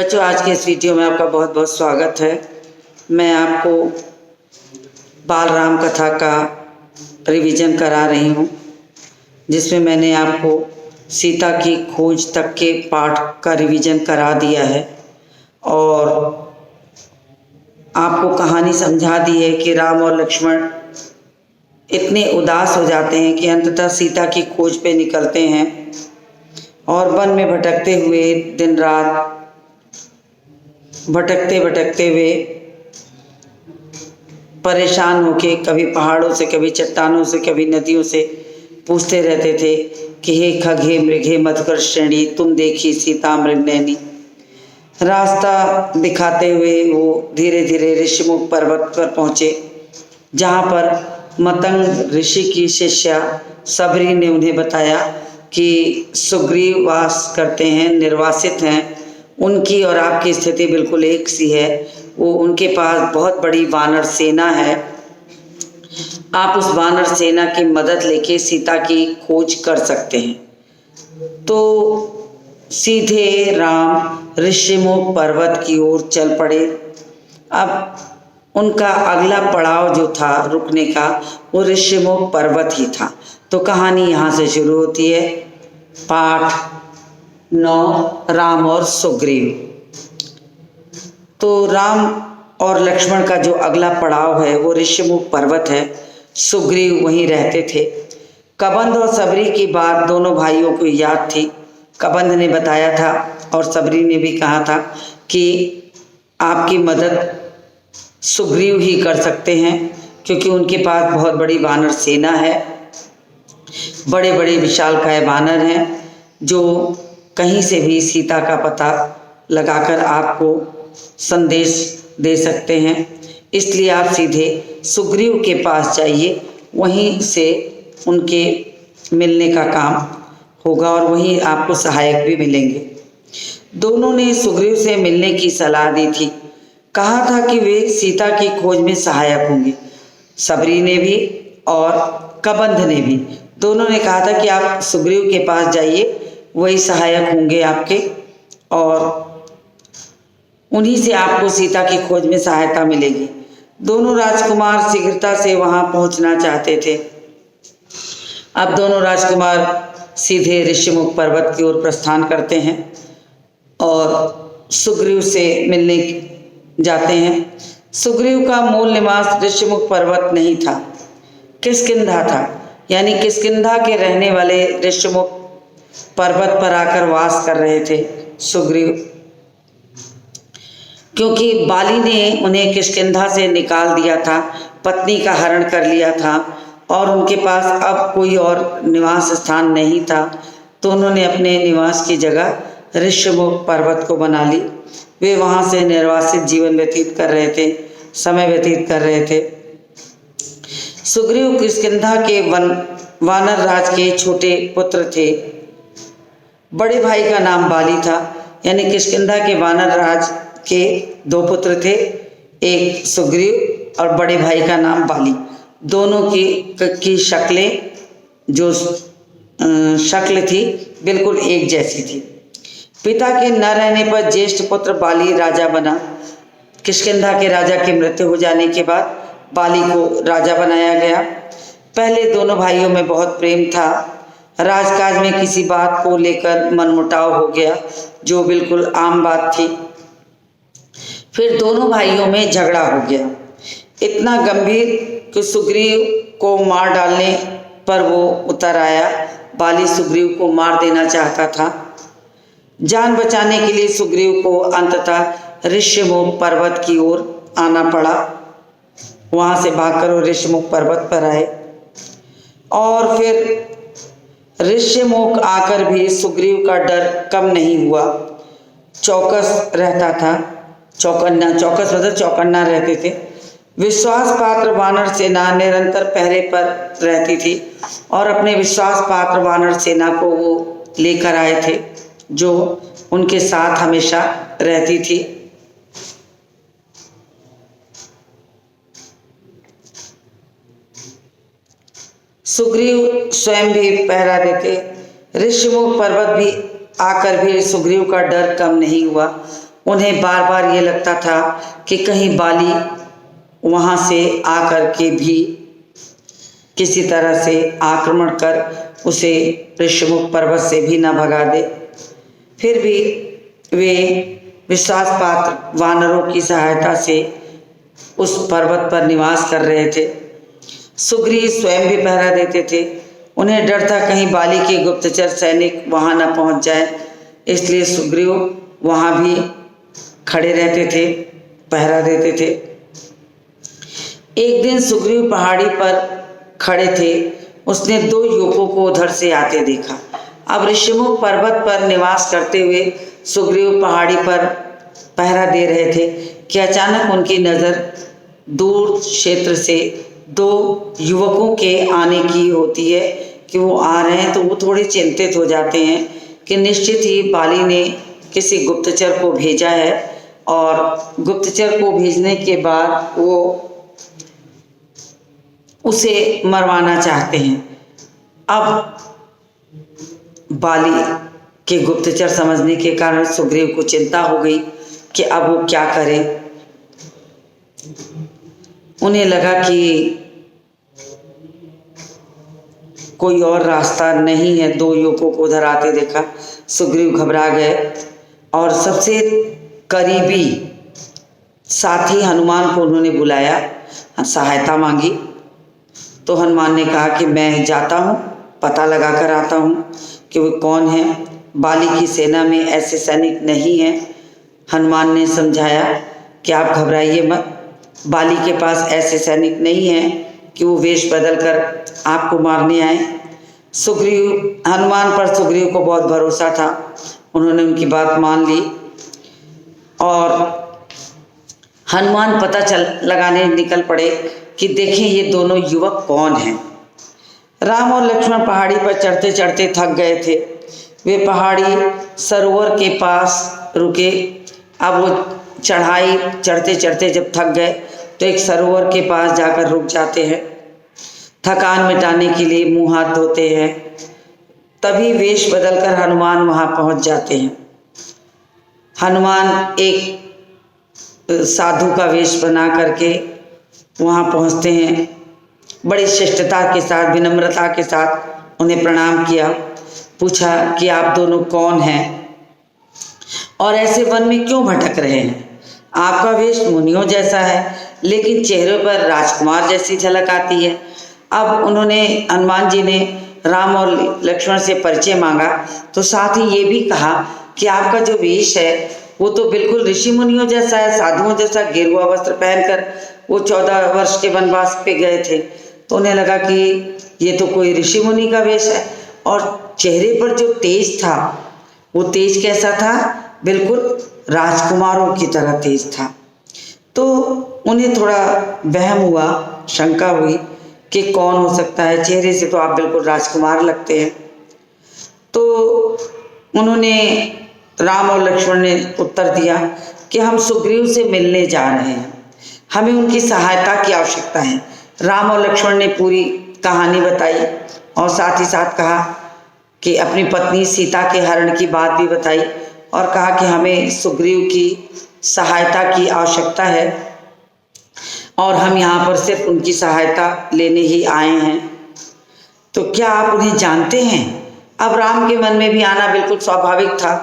बच्चों, आज के इस वीडियो में आपका बहुत बहुत स्वागत है। मैं आपको बाल राम कथा का रिवीजन करा रही हूँ, जिसमें मैंने आपको सीता की खोज तक के पाठ का रिवीजन करा दिया है और आपको कहानी समझा दी है कि राम और लक्ष्मण इतने उदास हो जाते हैं कि अंततः सीता की खोज पे निकलते हैं और वन में भटकते हुए दिन रात भटकते हुए परेशान होके कभी पहाड़ों से, कभी चट्टानों से, कभी नदियों से पूछते रहते थे कि हे खगे मृगे मदकर्षणी तुम देखी सीता मृगनयनी। रास्ता दिखाते हुए वो धीरे धीरे ऋषिमुख पर्वत पर पहुँचे, जहाँ पर मतंग ऋषि की शिष्या सबरी ने उन्हें बताया कि सुग्रीव वास करते हैं, निर्वासित हैं। उनकी और आपकी स्थिति बिल्कुल एक सी है। वो उनके पास बहुत बड़ी वानर सेना है। आप उस वानर सेना की मदद लेके सीता की खोज कर सकते हैं। तो सीधे राम ऋषिमुख पर्वत की ओर चल पड़े। अब उनका अगला पड़ाव जो था रुकने का, वो ऋषिमुख पर्वत ही था। तो कहानी यहाँ से शुरू होती है। पाठ 9, राम और सुग्रीव। तो राम और लक्ष्मण का जो अगला पड़ाव है वो ऋषिमुख पर्वत है। सुग्रीव वहीं रहते थे। कबंध और सबरी की बात दोनों भाइयों को याद थी। कबंध ने बताया था और सबरी ने भी कहा था कि आपकी मदद सुग्रीव ही कर सकते हैं, क्योंकि उनके पास बहुत बड़ी वानर सेना है। बड़े बड़े विशालकाय वानर हैं जो कहीं से भी सीता का पता लगाकर आपको संदेश दे सकते हैं। इसलिए आप सीधे सुग्रीव के पास जाइए, वहीं से उनके मिलने का काम होगा और वहीं आपको सहायक भी मिलेंगे। दोनों ने सुग्रीव से मिलने की सलाह दी थी। कहा था कि वे सीता की खोज में सहायक होंगे। सबरी ने भी और कबंध ने भी, दोनों ने कहा था कि आप सुग्रीव के पास जाइए, वही सहायक होंगे आपके और उन्हीं से आपको सीता की खोज में सहायता मिलेगी। दोनों राजकुमार शीघ्रता से वहां पहुंचना चाहते थे। अब दोनों राजकुमार सीधे ऋषिमुख पर्वत की ओर प्रस्थान करते हैं और सुग्रीव से मिलने जाते हैं। सुग्रीव का मूल निवास ऋषिमुख पर्वत नहीं था, किष्किंधा था। यानी किष्किंधा के रहने वाले ऋषिमुख पर्वत पर आकर वास कर रहे थे सुग्रीव, क्योंकि बाली ने उन्हें किष्किंधा से निकाल दिया था, पत्नी का हरण कर लिया था और उनके पास अब कोई और निवास स्थान नहीं था। तो उन्होंने अपने निवास की जगह ऋषिमुख पर्वत को बना ली। वे वहाँ से निर्वासित जीवन व्यतीत कर रहे थे, समय व्यतीत कर रहे थे। सुग्रीव किष्किंधा के वानर राज के छोटे पुत्र थे। बड़े भाई का नाम बाली था। यानी किष्किंधा के वानर राज के 2 पुत्र थे, एक सुग्रीव और बड़े भाई का नाम बाली। दोनों की शक्लें, जो शक्ल थी, बिल्कुल एक जैसी थी। पिता के न रहने पर ज्येष्ठ पुत्र बाली राजा बना। किष्किंधा के राजा की मृत्यु हो जाने के बाद बाली को राजा बनाया गया। पहले दोनों भाइयों में बहुत प्रेम था। राजकाज में किसी बात को लेकर मनमुटाव हो गया, जो बिल्कुल आम बात थी। फिर दोनों भाइयों में झगड़ा हो गया, इतना गंभीर कि सुग्रीव को मार डालने पर वो उतर आया। बाली सुग्रीव को मार देना चाहता था। जान बचाने के लिए सुग्रीव को अंततः ऋषिमुख पर्वत की ओर आना पड़ा। वहाँ से भागकर वो ऋषिमुख पर्वत पर आए और फिर ऋषिमुख आकर भी सुग्रीव का डर कम नहीं हुआ। चौकस रहता था, चौकस मतलब चौकन्ना रहते थे। विश्वास पात्र वानर सेना निरंतर पहरे पर रहती थी और अपने विश्वास पात्र वानर सेना को वो लेकर आए थे, जो उनके साथ हमेशा रहती थी। सुग्रीव स्वयं भी पहरा देते। ऋषिमुख पर्वत भी आकर भी सुग्रीव का डर कम नहीं हुआ। उन्हें बार बार ये लगता था कि कहीं बाली वहाँ से आकर के भी किसी तरह से आक्रमण कर उसे ऋषिमुख पर्वत से भी न भगा दे। फिर भी वे विश्वासपात्र वानरों की सहायता से उस पर्वत पर निवास कर रहे थे। सुग्रीव स्वयं भी पहरा देते थे। उन्हें डर था कहीं बाली के गुप्तचर सैनिक वहां न पहुंच जाए, इसलिए सुग्रीव वहां भी खड़े रहते थे, पहरा देते थे। एक दिन सुग्रीव पहाड़ी पर खड़े थे। उसने 2 युवकों को उधर से आते देखा। अब ऋषिमुख पर्वत पर निवास करते हुए सुग्रीव पहाड़ी पर पहरा दे रहे थे कि अचानक उनकी नज़र दूर क्षेत्र से 2 युवकों के आने की होती है कि वो आ रहे हैं। तो वो थोड़े चिंतित हो जाते हैं कि निश्चित ही बाली ने किसी गुप्तचर को भेजा है और गुप्तचर को भेजने के बाद वो उसे मरवाना चाहते हैं। अब बाली के गुप्तचर समझने के कारण सुग्रीव को चिंता हो गई कि अब वो क्या करे। उन्हें लगा कि कोई और रास्ता नहीं है। 2 युवकों को उधर आते देखा। सुग्रीव घबरा गए और सबसे करीबी साथी हनुमान को उन्होंने बुलाया, सहायता मांगी। तो हनुमान ने कहा कि मैं जाता हूँ, पता लगा कर आता हूँ कि वो कौन है। बाली की सेना में ऐसे सैनिक नहीं हैं। हनुमान ने समझाया कि आप घबराइए मत, बाली के पास ऐसे सैनिक नहीं हैं कि वो वेश बदल कर आपको मारने आए। हनुमान पर सुग्रीव को बहुत भरोसा था। उन्होंने उनकी बात मान ली और हनुमान पता लगाने निकल पड़े कि देखें ये दोनों युवक कौन हैं। राम और लक्ष्मण पहाड़ी पर चढ़ते चढ़ते थक गए थे। वे पहाड़ी सरोवर के पास रुके। अब वो चढ़ाई चढ़ते चढ़ते जब थक गए तो एक सरोवर के पास जाकर रुक जाते हैं, थकान मिटाने के लिए मुंह हाथ धोते हैं। तभी वेश बदलकर हनुमान वहां पहुंच जाते हैं। हनुमान एक साधु का वेश बना करके वहां पहुंचते हैं। बड़ी शिष्टता के साथ, विनम्रता के साथ उन्हें प्रणाम किया। पूछा कि आप दोनों कौन हैं और ऐसे वन में क्यों भटक रहे हैं? आपका वेश मुनियों जैसा है, लेकिन चेहरे पर राजकुमार जैसी झलक आती है। अब उन्होंने, हनुमान जी ने राम और लक्ष्मण से परिचय मांगा तो साथ ही ये भी कहा कि आपका जो वेश है वो तो बिल्कुल ऋषि मुनियों जैसा है, साधुओं जैसा। गेरुआ वस्त्र पहनकर वो 14 वर्ष के वनवास पे गए थे। तो उन्हें लगा कि ये तो कोई ऋषि मुनि का वेश है। और चेहरे पर जो तेज था वो तेज कैसा था? बिल्कुल राजकुमारों की तरह तेज था। तो उन्हें थोड़ा वहम हुआ, शंका हुई कि कौन हो सकता है, चेहरे से तो आप बिल्कुल राजकुमार लगते हैं। तो उन्होंने, राम और लक्ष्मण ने उत्तर दिया कि हम सुग्रीव से मिलने जा रहे हैं, हमें उनकी सहायता की आवश्यकता है। राम और लक्ष्मण ने पूरी कहानी बताई और साथ ही साथ कहा कि अपनी पत्नी सीता के हरण की बात भी बताई और कहा कि हमें सुग्रीव की सहायता की आवश्यकता है और हम यहाँ पर सिर्फ उनकी सहायता लेने ही आए हैं। तो क्या आप उन्हें जानते हैं? अब राम के मन में भी आना बिल्कुल स्वाभाविक था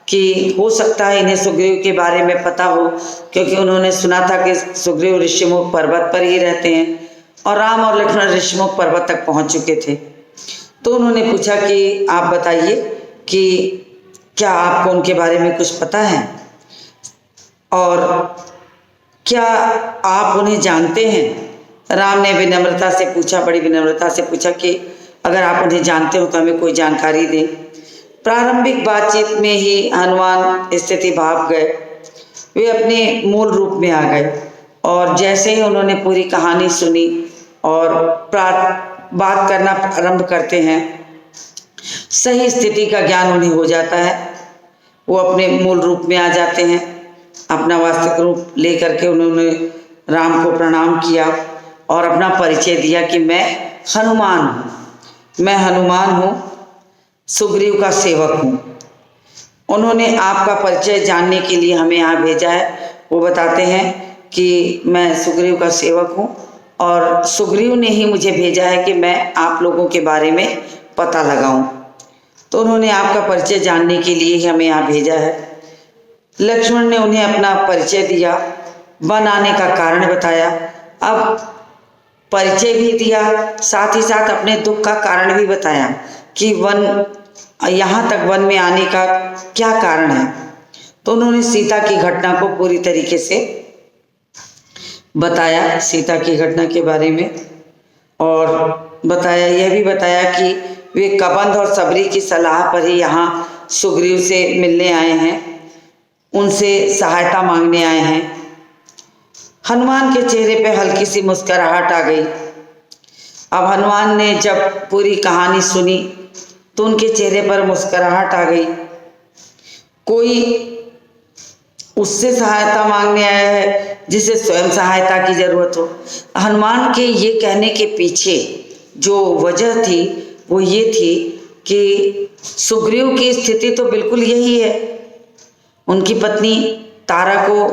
कि हो सकता है इन्हें सुग्रीव के बारे में पता हो, क्योंकि उन्होंने सुना था कि सुग्रीव ऋषिमुख पर्वत पर ही रहते हैं और राम और लक्ष्मण ऋषिमुख पर्वत तक पहुंच चुके थे। तो उन्होंने पूछा कि आप बताइए कि क्या आपको उनके बारे में कुछ पता है और क्या आप उन्हें जानते हैं? राम ने विनम्रता से पूछा, बड़ी विनम्रता से पूछा कि अगर आप उन्हें जानते हो तो हमें कोई जानकारी दें। प्रारंभिक बातचीत में ही हनुमान स्थिति भाप गए। वे अपने मूल रूप में आ गए और जैसे ही उन्होंने पूरी कहानी सुनी और बात करना आरंभ करते हैं, सही स्थिति का ज्ञान उन्हें हो जाता है। वो अपने मूल रूप में आ जाते हैं। अपना वास्तविक रूप ले करके उन्होंने राम को प्रणाम किया और अपना परिचय दिया कि मैं हनुमान हूँ, सुग्रीव का सेवक हूँ। उन्होंने आपका परिचय जानने के लिए हमें यहाँ भेजा है। वो बताते हैं कि मैं सुग्रीव का सेवक हूँ और सुग्रीव ने ही मुझे भेजा है कि मैं आप लोगों के बारे में पता लगाऊं। तो उन्होंने आपका परिचय जानने के लिए ही हमें यहाँ भेजा है। लक्ष्मण ने उन्हें अपना परिचय दिया, वन आने का कारण बताया। अब परिचय भी दिया, साथ ही साथ अपने दुख का कारण भी बताया कि वन यहाँ तक वन में आने का क्या कारण है। तो उन्होंने सीता की घटना को पूरी तरीके से बताया, सीता की घटना के बारे में, और बताया, यह भी बताया कि वे कबंध और सबरी की सलाह पर ही यहाँ सुग्रीव से मिलने आए हैं, उनसे सहायता मांगने आए हैं। हनुमान के चेहरे पे हल्की सी मुस्कुराहट आ गई। अब हनुमान ने जब पूरी कहानी सुनी तो उनके चेहरे पर मुस्कुराहट आ गई। कोई उससे सहायता मांगने आया है जिसे स्वयं सहायता की जरूरत हो। हनुमान के ये कहने के पीछे जो वजह थी वो ये थी कि सुग्रीव की स्थिति तो बिल्कुल यही है। उनकी पत्नी तारा को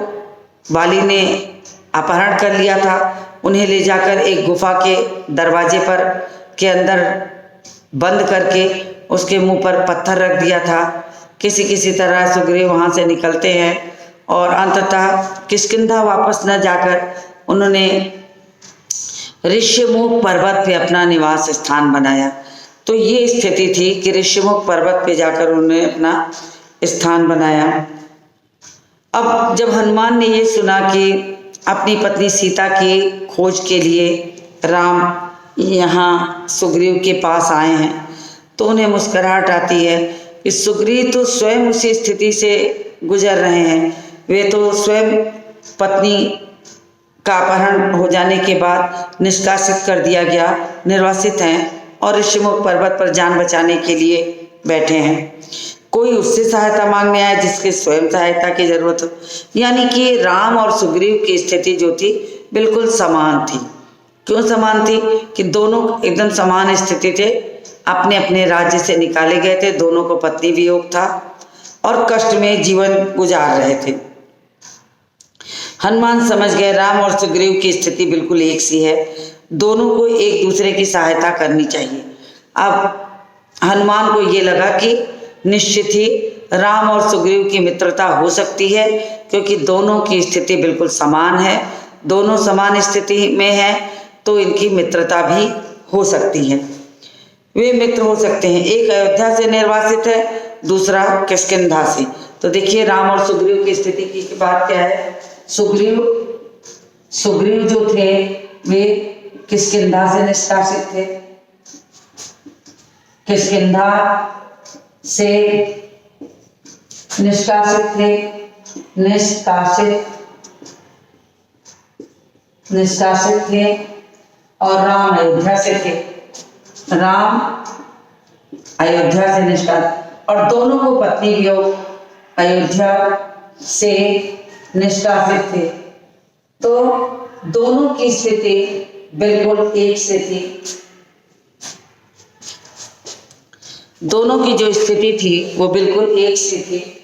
वाली ने अपहरण कर लिया था, उन्हें ले जाकर एक गुफा के दरवाजे पर के अंदर बंद करके उसके मुंह पर पत्थर रख दिया था। किसी तरह सुग्रीव वहाँ से निकलते हैं और अंततः किष्किंधा वापस न जाकर उन्होंने ऋष्यमुख पर्वत पे अपना निवास स्थान बनाया। तो ये स्थिति थी कि ऋष्यमुख पर्वत पे जाकर उन्होंने अपना स्थान बनाया। अब जब हनुमान ने ये सुना कि अपनी पत्नी सीता की खोज के लिए राम यहाँ सुग्रीव के पास आए हैं तो उन्हें मुस्कुराहट आती है कि सुग्रीव तो स्वयं उसी स्थिति से गुजर रहे हैं। वे तो स्वयं पत्नी का अपहरण हो जाने के बाद निष्कासित कर दिया गया, निर्वासित हैं और ऋषिमुख पर्वत पर जान बचाने के लिए बैठे हैं। कोई उससे सहायता मांगने आया जिसके स्वयं सहायता की जरूरत हो। यानी कि राम और सुग्रीव की स्थिति जो थी बिल्कुल समान थी। क्यों समान थी? कि दोनों एकदम समान स्थिति थे, अपने अपने राज्य से निकाले गए थे, दोनों को पत्नी वियोग था और कष्ट में जीवन गुजार रहे थे। हनुमान समझ गए राम और सुग्रीव की स्थिति बिल्कुल एक सी है, दोनों को एक दूसरे की सहायता करनी चाहिए। अब हनुमान को ये लगा कि निश्चित ही राम और सुग्रीव की मित्रता हो सकती है, क्योंकि दोनों की स्थिति बिल्कुल समान है, दोनों समान स्थिति में हैं, तो इनकी मित्रता भी हो सकती है। वे मित्र हो सकते हैं। एक अयोध्या से निर्वासित है, दूसरा किष्किंधा से। तो देखिए राम और सुग्रीव की स्थिति की बात क्या है। सुग्रीव जो थे वे किष्किंधा से निष्कासित थे, किष्किंधा से निष्कासित थे, निष्कासित थे और राम अयोध्या से थे, राम अयोध्या से निष्कासित, और दोनों को पत्नी वियोग अयोध्या से निष्कासित थे। तो दोनों की स्थिति बिल्कुल एक से थी। दोनों की जो स्थिति थी वो बिल्कुल एक सी थी।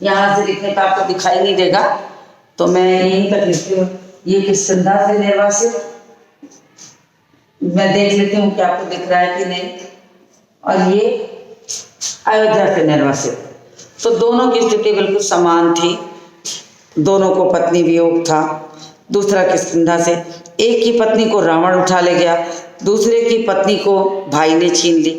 यहां से लिखने का आपको दिखाई नहीं देगा तो मैं यहीं तक लिखती हूँ। ये किष्किंधा से निर्वासित, मैं देख लेती हूँ कि आपको दिख रहा है कि नहीं, और ये अयोध्या से निर्वासित। तो दोनों की स्थिति बिल्कुल समान थी, दोनों को पत्नी वियोग था। दूसरा किष्किंधा से, एक की पत्नी को रावण उठा ले गया, दूसरे की पत्नी को भाई ने छीन ली।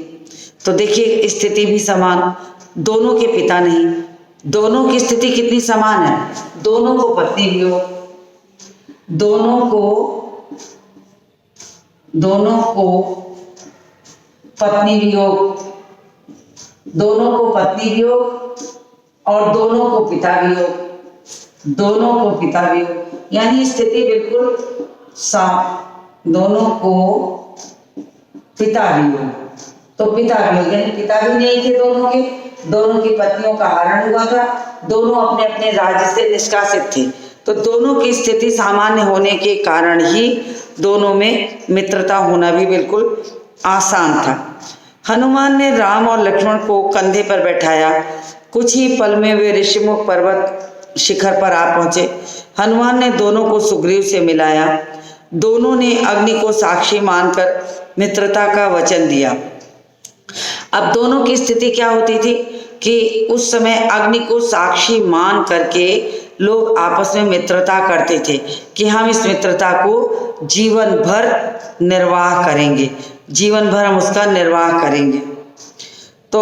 तो देखिए स्थिति भी समान, दोनों के पिता नहीं, दोनों की स्थिति कितनी समान है। दोनों को पत्नी वियोग, दोनों को पत्नी वियोग, दोनों को पत्नी वियोग और दोनों को पिता वियोग, दोनों को पिता वियोग। यानी स्थिति बिल्कुल दोनों को पिता वियोग। तो पिता वियोग यानी पिता भी नहीं थे दोनों के, दोनों की पत्नियों का हरण हुआ था, दोनों अपने अपने राज्य से निष्कासित थे। तो दोनों की स्थिति सामान्य होने के कारण ही दोनों में मित्रता होना भी बिल्कुल आसान था। हनुमान ने राम और लक्ष्मण को कंधे पर बैठाया। कुछ ही पल में वे ऋषिमुख पर्वत शिखर पर आ पहुंचे। हनुमान ने दोनों को सुग्रीव से मिलाया। दोनों ने अग्नि को साक्षी मानकर मित्रता का वचन दिया। अब दोनों की स्थिति क्या होती थी कि उस समय अग्नि को साक्षी मान करके लोग आपस में मित्रता करते थे कि हम इस मित्रता को जीवन भर निर्वाह करेंगे, जीवन भर हम उसका निर्वाह करेंगे। तो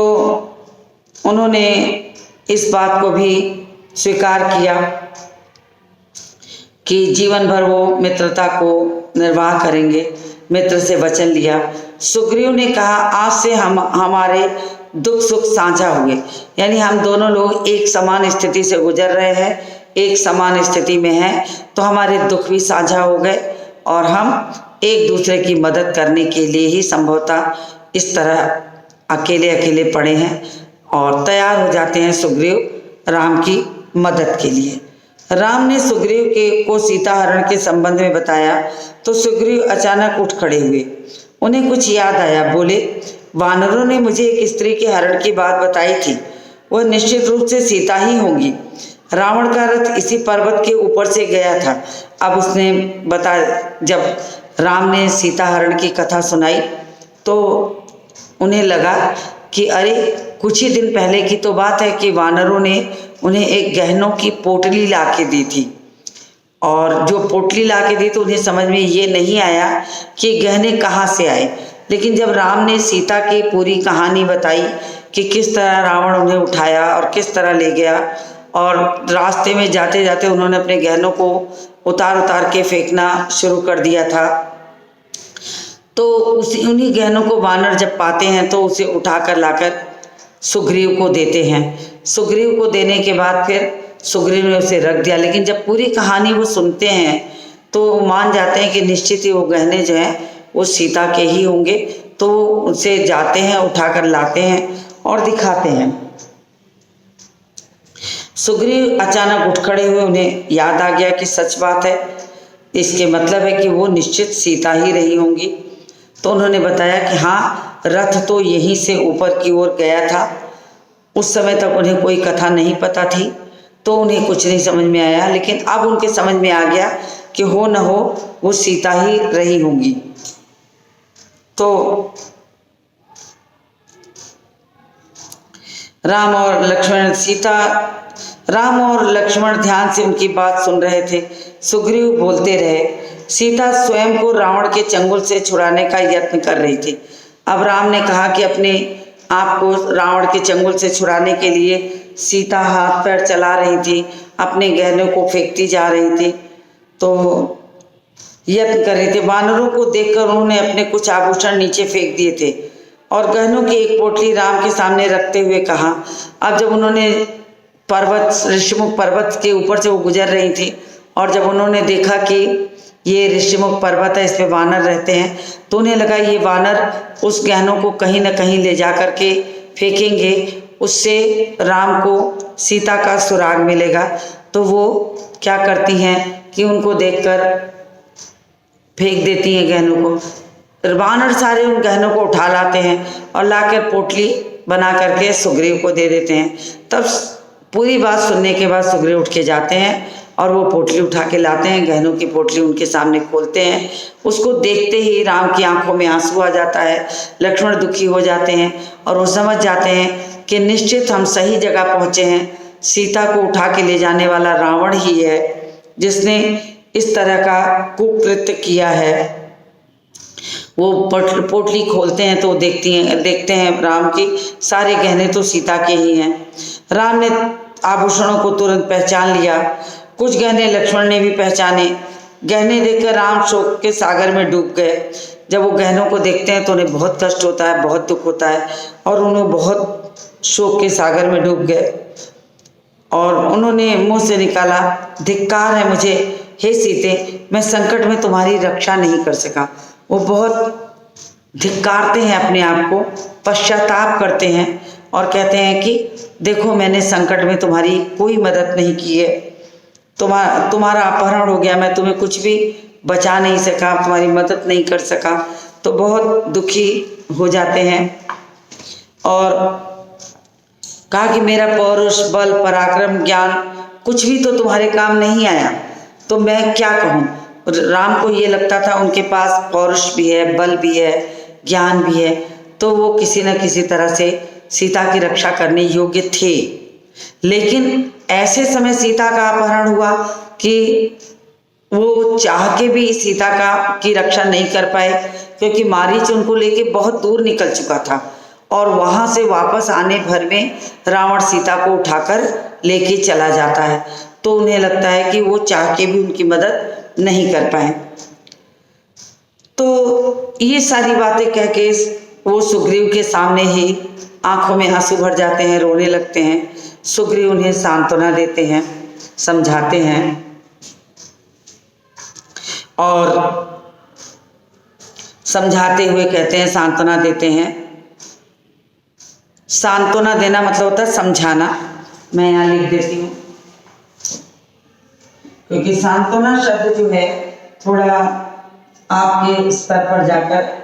उन्होंने इस बात को भी स्वीकार किया कि जीवन भर वो मित्रता को निर्वाह करेंगे, मित्र से वचन लिया। सुग्रीव ने कहा, आज से हम हमारे दुख सुख साझा हुए, यानी हम दोनों लोग एक समान स्थिति से गुजर रहे हैं, एक समान स्थिति में हैं, तो हमारे दुख भी साझा हो गए और हम एक दूसरे की मदद करने के लिए ही संभवतः इस तरह अकेले अकेले पड़े हैं और तैयार हो जाते हैं सुग्रीव राम की मदद के लिए। राम ने सुग्रीव को सीता हरण के संबंध में बताया तो सुग्रीव अचानक उठ खड़े हुए। उन्हें कुछ याद आया। बोले, वानरों ने मुझे एक स्त्री के हरण की बात बताई थी, वह निश्चित रूप से सीता ही होंगी। रावण का रथ इसी पर्वत के ऊपर से गया था। अब उसने जब राम ने सीता हरण की कथा सुनाई तो उन्हें लगा कि अरे, कुछ ही दिन पहले की तो बात है कि वानरों ने उन्हें एक गहनों की पोटली ला के दी थी, और जो पोटली ला के दी तो उन्हें समझ में ये नहीं आया कि गहने कहाँ से आए। लेकिन जब राम ने सीता की पूरी कहानी बताई कि किस तरह रावण उन्हें उठाया और किस तरह ले गया, और रास्ते में जाते जाते उन्होंने अपने गहनों को उतार उतार के फेंकना शुरू कर दिया था, तो उन्हीं गहनों को वानर जब पाते हैं तो उसे उठाकर लाकर सुग्रीव को देते हैं। सुग्रीव को देने के बाद फिर सुग्रीव ने उसे रख दिया। लेकिन जब पूरी कहानी वो सुनते हैं तो मान जाते हैं कि निश्चित ही वो गहने जो हैं वो सीता के ही होंगे, तो उसे जाते हैं, उठाकर लाते हैं और दिखाते हैं। सुग्रीव अचानक उठ खड़े हुए। उन्हें याद आ गया कि सच बात है, इसके मतलब है कि वो निश्चित सीता ही रही होंगी। तो उन्होंने बताया कि हाँ, रथ तो यहीं से ऊपर की ओर गया था। उस समय तक उन्हें कोई कथा नहीं पता थी, तो उन्हें कुछ नहीं समझ में आया, लेकिन अब उनके समझ में आ गया कि हो न हो वो सीता ही रही होंगी। तो राम और लक्ष्मण ध्यान से उनकी बात सुन रहे थे। सुग्रीव बोलते रहे। सीता स्वयं को रावण के चंगुल से छुड़ाने का यत्न कर रही थी। अब राम ने कहा कि अपने आप को रावण के चंगुल से छुड़ाने के लिए सीता हाथ पैर चला रही थी, अपने गहनों को फेंकती जा रही थी, तो यत्न कर रहे थे। वानरों को देखकर उन्होंने अपने कुछ आभूषण नीचे फेंक दिए थे और गहनों की एक पोटली राम के सामने रखते हुए कहा। अब जब उन्होंने ऋषिमुख पर्वत के ऊपर से वो गुजर रही थी और जब उन्होंने देखा कि ये ऋषिमुख पर्वत है, इस पे वानर रहते हैं, तो उन्हें लगा ये वानर उस गहनों को कहीं न कहीं ले जा कर के फेंकेंगे, उससे राम को सीता का सुराग मिलेगा। तो वो क्या करती हैं कि उनको देखकर फेंक देती हैं गहनों को। वानर सारे उन गहनों को उठा लाते हैं और लाकर पोटली बना करके सुग्रीव को दे देते हैं। तब पूरी बात सुनने के बाद सुग्रीव उठ के जाते हैं और वो पोटली उठा के लाते हैं, गहनों की पोटली उनके सामने खोलते हैं। उसको देखते ही राम की आंखों में आंसू आ जाता है, लक्ष्मण दुखी हो जाते हैं और वो समझ जाते हैं कि निश्चित हम सही जगह पहुँचे हैं। सीता को उठा के ले जाने वाला रावण ही है जिसने इस तरह का कुकृत्य किया है। वो पोटली खोलते हैं तो देखते हैं राम की सारे गहने तो सीता के ही हैं। राम ने आभूषणों को तुरंत पहचान लिया, कुछ गहने लक्ष्मण ने भी पहचाने। गहने देखकर राम शोक के सागर में डूब गए। जब वो गहनों को देखते हैं तो उन्हें बहुत कष्ट होता है, बहुत दुख होता है और उन्हें बहुत शोक के सागर में डूब गए और उन्होंने मुंह से निकाला, धिक्कार है मुझे, हे सीते, मैं संकट में तुम्हारी रक्षा नहीं कर सका। वो बहुत धिक्कारते हैं अपने आप को, पश्चाताप करते हैं और कहते हैं कि देखो मैंने संकट में तुम्हारी कोई मदद नहीं की है, तुम्हारा अपहरण हो गया, मैं तुम्हें कुछ भी बचा नहीं सका, तुम्हारी मदद नहीं कर सका, तो बहुत दुखी हो जाते हैं। और कहा कि मेरा पौरुष, बल, पराक्रम, ज्ञान कुछ भी तो तुम्हारे काम नहीं आया, तो मैं क्या कहूँ। राम को ये लगता था उनके पास पौरुष भी है, बल भी है, ज्ञान भी है, तो वो किसी न किसी तरह से सीता की रक्षा करने योग्य थे। लेकिन ऐसे समय सीता का अपहरण हुआ कि वो चाह के भी सीता की रक्षा नहीं कर पाए, क्योंकि मारीच उनको लेके बहुत दूर निकल चुका था और वहाँ से वापस आने भर में रावण सीता को उठाकर लेके चला जाता है। तो उन्हें लगता है कि वो चाह के भी उनकी मदद नहीं कर पाए। तो ये सारी बातें कह के वो सुग्रीव के सामने ही आंखों में आंसू भर जाते हैं, रोने लगते हैं। सुग्रीव उन्हें सांत्वना देते हैं, समझाते हैं और समझाते हुए कहते हैं, सांत्वना देते हैं। सांत्वना देना मतलब होता है समझाना। मैं यहाँ लिख देती हूँ, क्योंकि सांत्वना शब्द जो है थोड़ा आपके स्तर पर जाकर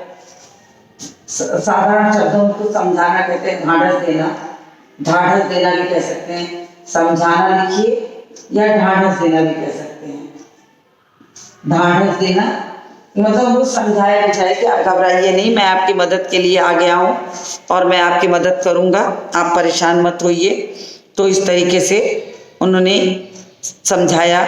साधारण शब्दों को समझाना कहते हैं, ढाढ़स देना। ढाढ़स देना भी कह सकते हैं, समझाना लिखिए, या ढाढ़स देना भी कह सकते हैं। ढाढ़स देना मतलब उनको समझाया बुझाया कि आप घबराइए नहीं, मैं आपकी मदद के लिए आ गया हूँ और मैं आपकी मदद करूँगा, आप परेशान मत होइए। तो इस तरीके से उन्होंने समझाया,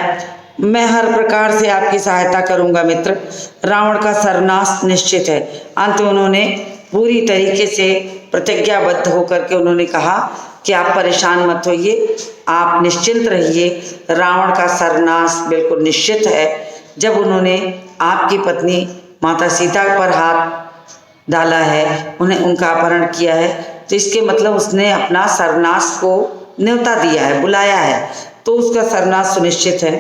मैं हर प्रकार से आपकी सहायता करूँगा मित्र, रावण का सर्वनाश निश्चित है। अंत में उन्होंने पूरी तरीके से प्रतिज्ञाबद्ध होकर के उन्होंने कहा कि आप परेशान मत होइए, आप निश्चिंत रहिए, रावण का सर्वनाश बिल्कुल निश्चित है। जब उन्होंने आपकी पत्नी माता सीता पर हाथ डाला है, उन्हें उनका अपहरण किया है, तो इसके मतलब उसने अपना सर्वनाश को न्योता दिया है, बुलाया है, तो उसका सर्वनाश सुनिश्चित है।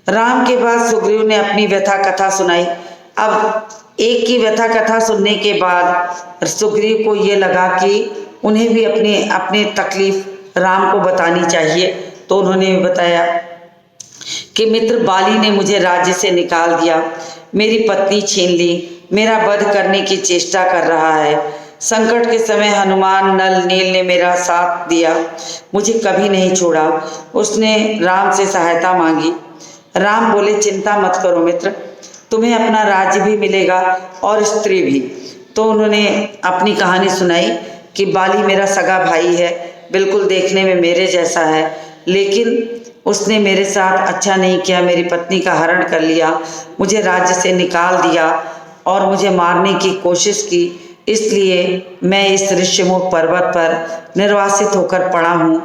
राम के बाद सुग्रीव ने अपनी व्यथा कथा सुनाई। अब एक की व्यथा कथा सुनने के बाद सुग्रीव को ये लगा कि उन्हें भी अपनी तकलीफ राम को बतानी चाहिए। तो उन्होंने बताया कि मित्र, बाली ने मुझे राज्य से निकाल दिया, मेरी पत्नी छीन ली, मेरा वध करने की चेष्टा कर रहा है। संकट के समय हनुमान नल नील ने मेरा साथ दिया, मुझे कभी नहीं छोड़ा। उसने राम से सहायता मांगी। राम बोले, चिंता मत करो मित्र, तुम्हें अपना राज्य भी मिलेगा और स्त्री भी। तो उन्होंने अपनी कहानी सुनाई कि बाली मेरा सगा भाई है, बिल्कुल देखने में मेरे जैसा है, लेकिन उसने मेरे साथ अच्छा नहीं किया, मेरी पत्नी का हरण कर लिया, मुझे राज्य से निकाल दिया और मुझे मारने की कोशिश की। इसलिए मैं इस ऋष्यमुख पर्वत पर निर्वासित होकर पड़ा हूँ।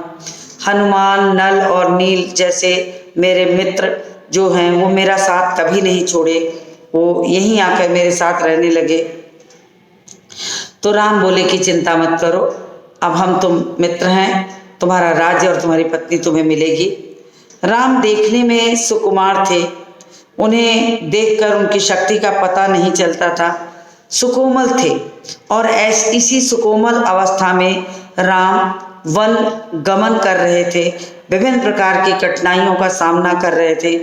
हनुमान, नल और नील जैसे मेरे मित्र जो हैं वो मेरा साथ कभी नहीं छोड़े, वो यहीं आकर मेरे साथ रहने लगे। तो राम बोले कि चिंता मत करो, अब हम तुम मित्र हैं, तुम्हारा राज्य और तुम्हारी पत्नी तुम्हें मिलेगी। राम देखने में सुकुमार थे, उन्हें देखकर उनकी शक्ति का पता नहीं चलता था, सुकोमल थे और इसी सुकोमल अवस्था में राम वन गमन कर रहे थे, विभिन्न प्रकार की कठिनाइयों का सामना कर रहे थे।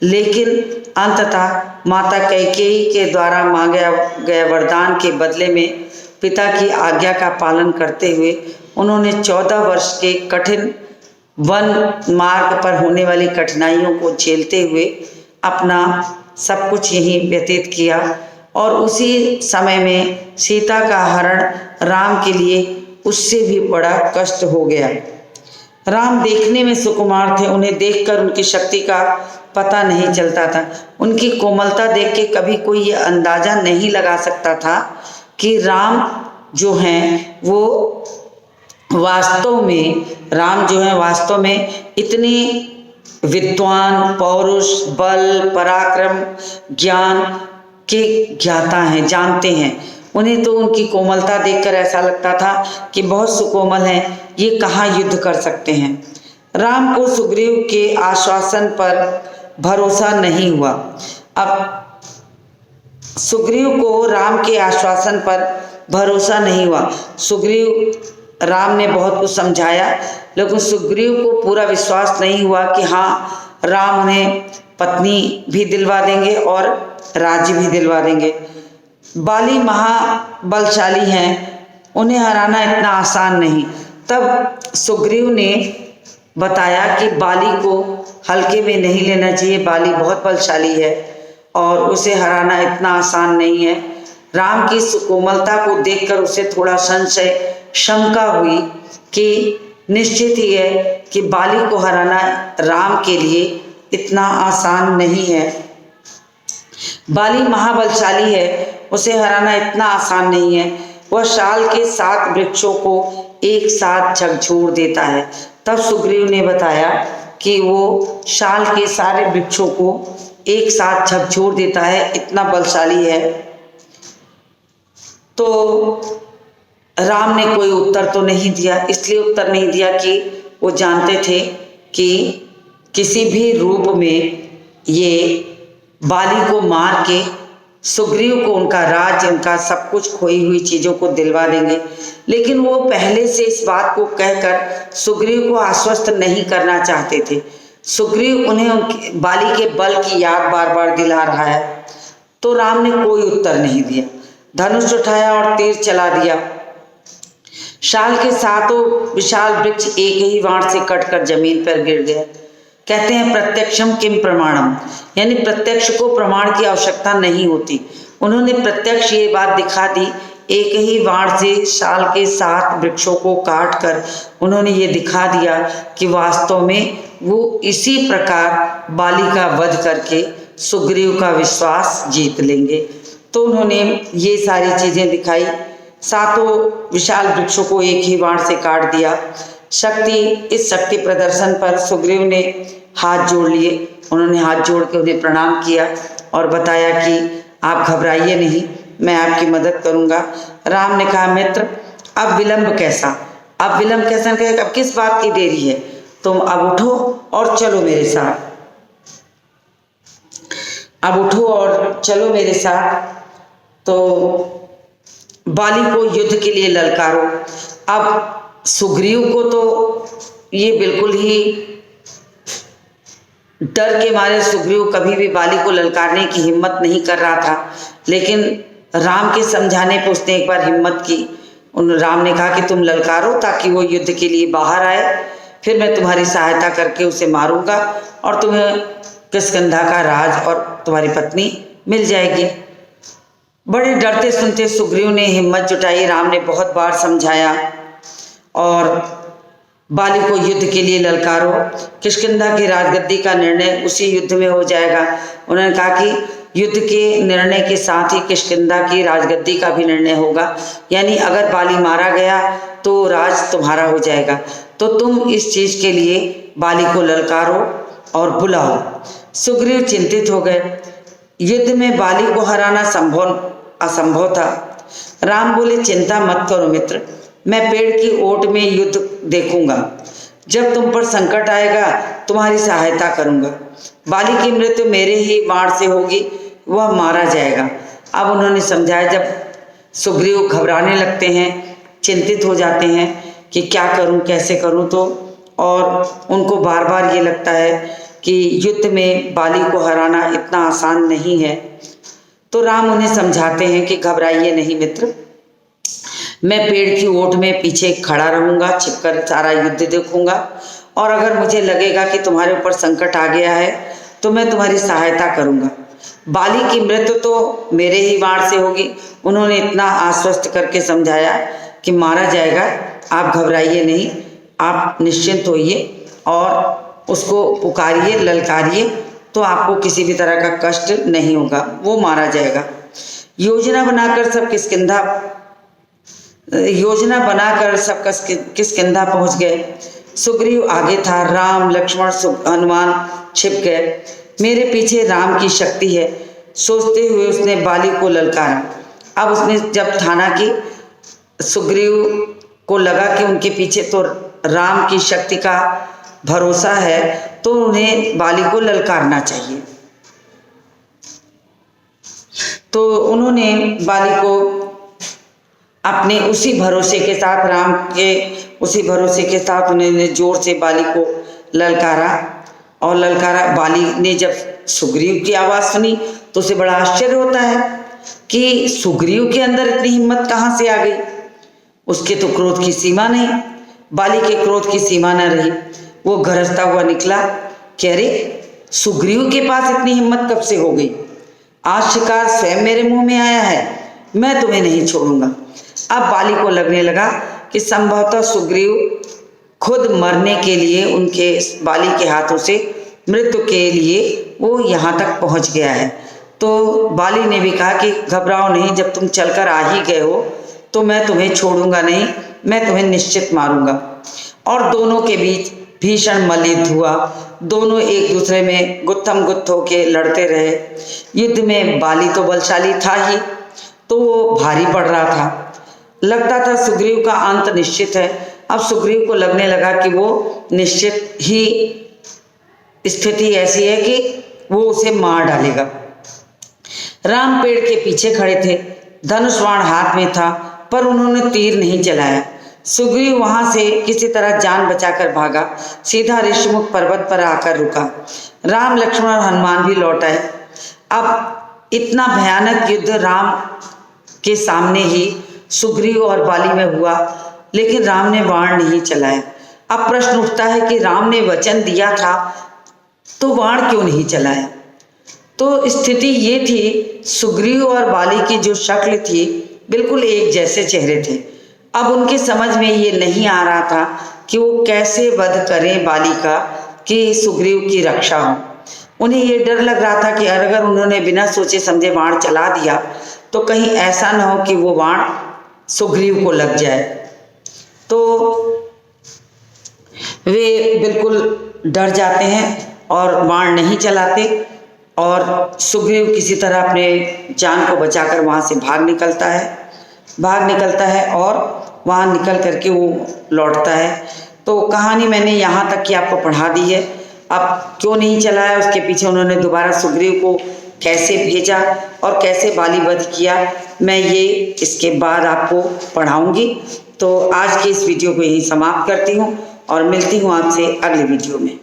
लेकिन अंततः माता कैकेयी के द्वारा मांगा गया वरदान के बदले में पिता की आज्ञा का पालन करते हुए उन्होंने 14 वर्ष के कठिन वन मार्ग पर होने वाली कठिनाइयों को झेलते हुए अपना सब कुछ यहीं व्यतीत किया। और उसी समय में सीता का हरण राम के लिए उससे भी बड़ा कष्ट हो गया। राम देखने में सुकुमार थे, उन्हें देखकर उनकी शक्ति का पता नहीं चलता था। उनकी कोमलता देख के कभी कोई ये अंदाजा नहीं लगा सकता था कि राम जो हैं वो वास्तव में इतने विद्वान, पौरुष, बल, पराक्रम, ज्ञान के ज्ञाता हैं, जानते हैं। उन्हें तो उनकी कोमलता देखकर ऐसा लगता था कि बहुत सुकोमल हैं, ये कहाँ युद्ध कर सकते हैं। राम को सुग्रीव के आश्वासन पर भरोसा नहीं हुआ। अब सुग्रीव को राम के आश्वासन पर भरोसा नहीं हुआ। राम ने बहुत कुछ समझाया, लेकिन सुग्रीव को पूरा विश्वास नहीं हुआ कि हाँ, राम उन्हें पत्नी भी दिलवा देंगे और राज्य भी दिलवा देंगे। बाली महाबलशाली हैं, उन्हें हराना इतना आसान नहीं। तब सुग्रीव ने बताया कि बाली को हल्के में नहीं लेना चाहिए, बाली बहुत बलशाली है और उसे हराना इतना आसान नहीं है। राम की सुकोमलता को देखकर उसे थोड़ा संशय शंका हुई कि निश्चित ही है कि बाली को हराना राम के लिए इतना आसान नहीं है। बाली महाबलशाली है, उसे हराना इतना आसान नहीं है। वह शाल के 7 वृक्षों को एक साथ झकझोर देता है। तब सुग्रीव ने बताया कि वो शाल के सारे वृक्षों को एक साथ झकझोर देता है, इतना बलशाली है। तो राम ने कोई उत्तर तो नहीं दिया, इसलिए उत्तर नहीं दिया कि वो जानते थे कि किसी भी रूप में ये बाली को मार के सुग्रीव को उनका राज्य, उनका सब कुछ, खोई हुई चीज़ों को दिलवा देंगे। लेकिन वो पहले से इस बात को कहकर सुग्रीव को आश्वस्त नहीं करना चाहते थे। सुग्रीव उन्हें उनके बाली के बल की याद बार बार दिला रहा है। तो राम ने कोई उत्तर नहीं दिया, धनुष उठाया और तीर चला दिया। शाल के 7 विशाल वृक्ष एक ही वाण से कटकर जमीन पर गिर गए। कहते हैं प्रत्यक्षम किम प्रमाणम, यानी प्रत्यक्ष को प्रमाण की आवश्यकता नहीं होती। उन्होंने प्रत्यक्ष ये बात दिखा दी, एक ही वाण से शाल के 7 वृक्षों को काट कर उन्होंने ये दिखा दिया कि वास्तव में वो इसी प्रकार बाली का वध करके सुग्रीव का विश्वास जीत लेंगे। तो उन्होंने ये सारी चीज़ें दिखाई। 7 विशाल वृक्षों को एक ही वाण से काट दिया। इस शक्ति प्रदर्शन पर सुग्रीव ने हाथ जोड़ लिए। उन्होंने हाथ जोड़ के उन्हें प्रणाम किया और बताया कि आप घबराइए नहीं, मैं आपकी मदद करूंगा। राम ने कहा, मित्र अब विलंब कैसा, अब विलंब कैसा, अब किस बात की देरी है, तुम अब उठो और चलो मेरे साथ, अब उठो और चलो मेरे साथ। तो बाली को युद्ध के लिए ललकारो। अब सुग्रीव को तो ये बिल्कुल ही डर के मारे सुग्रीव कभी भी बाली को ललकारने की हिम्मत नहीं कर रहा था, लेकिन राम के समझाने पर उसने एक बार हिम्मत की। राम ने कहा कि तुम ललकारो ताकि वो युद्ध के लिए बाहर आए, फिर मैं तुम्हारी सहायता करके उसे मारूंगा और तुम्हें किष्किंधा का राज और तुम्हारी पत्नी मिल जाएगी। बड़े डरते सुनते सुग्रीव ने हिम्मत जुटाई। राम ने बहुत बार समझाया और बाली को युद्ध के लिए ललकारो, किष्किंधा की राजगद्दी का निर्णय उसी युद्ध में हो जाएगा। उन्होंने कहा कि युद्ध के निर्णय के साथ ही किष्किंधा की राजगद्दी का भी निर्णय होगा, यानी अगर बाली मारा गया तो राज तुम्हारा हो जाएगा। तो तुम इस चीज़ के लिए बाली को ललकारो और बुलाओ। सुग्रीव चिंतित हो गए। युद्ध में बाली को हराना असंभव था। राम बोले, चिंता मत करो मित्र, मैं पेड़ की ओट में युद्ध देखूंगा। जब तुम पर संकट आएगा तुम्हारी सहायता करूंगा। बाली की मृत्यु मेरे ही वाण से होगी, वह मारा जाएगा। अब उन्होंने समझाया। जब सुग्रीव घबराने लगते हैं, चिंतित हो जाते हैं कि क्या करूं, कैसे करूं, तो और उनको बार बार ये लगता है कि युद्ध में बाली को हराना इतना आसान नहीं है। तो राम उन्हें समझाते हैं कि घबराइए नहीं मित्र, मैं पेड़ की ओट में पीछे खड़ा रहूंगा, छिपकर सारा युद्ध देखूंगा, और अगर मुझे लगेगा कि तुम्हारे ऊपर संकट आ गया है तो मैं तुम्हारी सहायता करूंगा। बाली की मृत्यु तो मेरे ही वाण से होगी। उन्होंने इतना आश्वस्त करके समझाया कि मारा जाएगा, आप घबराइए नहीं, आप निश्चिंत होइए और उसको पुकारिए, ललकारिए, तो आपको किसी भी तरह का कष्ट नहीं होगा, वो मारा जाएगा। योजना बनाकर सब किष्किंधा पहुंच गए। सुग्रीव आगे था, राम लक्ष्मण हनुमान छिप गए। मेरे पीछे राम की शक्ति है, सोचते हुए उसने बाली को ललकारा। अब उसने जब ठाना कि सुग्रीव को लगा कि उनके पीछे तो राम की शक्ति का भरोसा है, तो उन्हें बाली को ललकारना चाहिए। तो उन्होंने बाली को अपने उसी भरोसे के साथ, राम के उसी भरोसे के साथ उन्होंने जोर से बाली को ललकारा और ललकारा। बाली ने जब सुग्रीव की आवाज़ सुनी तो उसे बड़ा आश्चर्य होता है कि सुग्रीव के अंदर इतनी हिम्मत कहाँ से आ गई। उसके तो क्रोध की सीमा नहीं, बाली के क्रोध की सीमा न रही। वो गरजता हुआ निकला कि अरे सुग्रीव के पास इतनी हिम्मत कब से हो गई। आज शिकार स्वयं मेरे मुंह में आया है, मैं तुम्हें नहीं छोड़ूंगा। अब बाली को लगने लगा कि संभवतः सुग्रीव खुद मरने के लिए, उनके बाली के हाथों से मृत्यु के लिए वो यहाँ तक पहुँच गया है। तो बाली ने भी कहा कि घबराओ नहीं, जब तुम चलकर आ ही गए हो तो मैं तुम्हें छोड़ूंगा नहीं, मैं तुम्हें निश्चित मारूंगा। और दोनों के बीच भीषण मल्लयुद्ध हुआ। दोनों एक दूसरे में गुत्थम गुत्थ होके लड़ते रहे। युद्ध में बाली तो बलशाली था ही, तो वो भारी पड़ रहा था। लगता था सुग्रीव का अंत निश्चित है। अब सुग्रीव को लगने लगा कि वो निश्चित ही स्थिति ऐसी है कि वो उसे मार डालेगा। राम पेड़ के पीछे खड़े थे, धनुष बाण हाथ में था, पर उन्होंने तीर नहीं चलाया। सुग्रीव वहां से किसी तरह जान बचाकर भागा, सीधा ऋषिमुख पर्वत पर आकर रुका। राम लक्ष्मण और हनुमान भी लौट आए। अब इतना भयानक युद्ध राम के सामने ही सुग्रीव और बाली में हुआ, लेकिन राम ने बाण नहीं चलाया। अब प्रश्न उठता है कि राम ने वचन दिया था तो बाण क्यों नहीं चलाया। तो स्थिति ये थी, सुग्रीव और बाली की जो शक्ल थी बिल्कुल एक जैसे चेहरे थे। अब उनके समझ में ये नहीं आ रहा था कि वो कैसे वध करें बाली का कि सुग्रीव की रक्षा हो। उन्हें ये डर लग रहा था कि अगर उन्होंने बिना सोचे समझे बाण चला दिया तो कहीं ऐसा न हो कि वो बाण सुग्रीव को लग जाए। तो वे बिल्कुल डर जाते हैं और बाण नहीं चलाते, और सुग्रीव किसी तरह अपने जान को बचाकर वहाँ से भाग निकलता है और वहाँ निकल करके वो लौटता है। तो कहानी मैंने यहाँ तक कि आपको पढ़ा दी है। अब क्यों नहीं चलाया, उसके पीछे उन्होंने दोबारा सुग्रीव को कैसे भेजा और कैसे बाली वध किया, मैं ये इसके बाद आपको पढ़ाऊँगी। तो आज की इस वीडियो को यहीं समाप्त करती हूँ और मिलती हूँ आपसे अगले वीडियो में।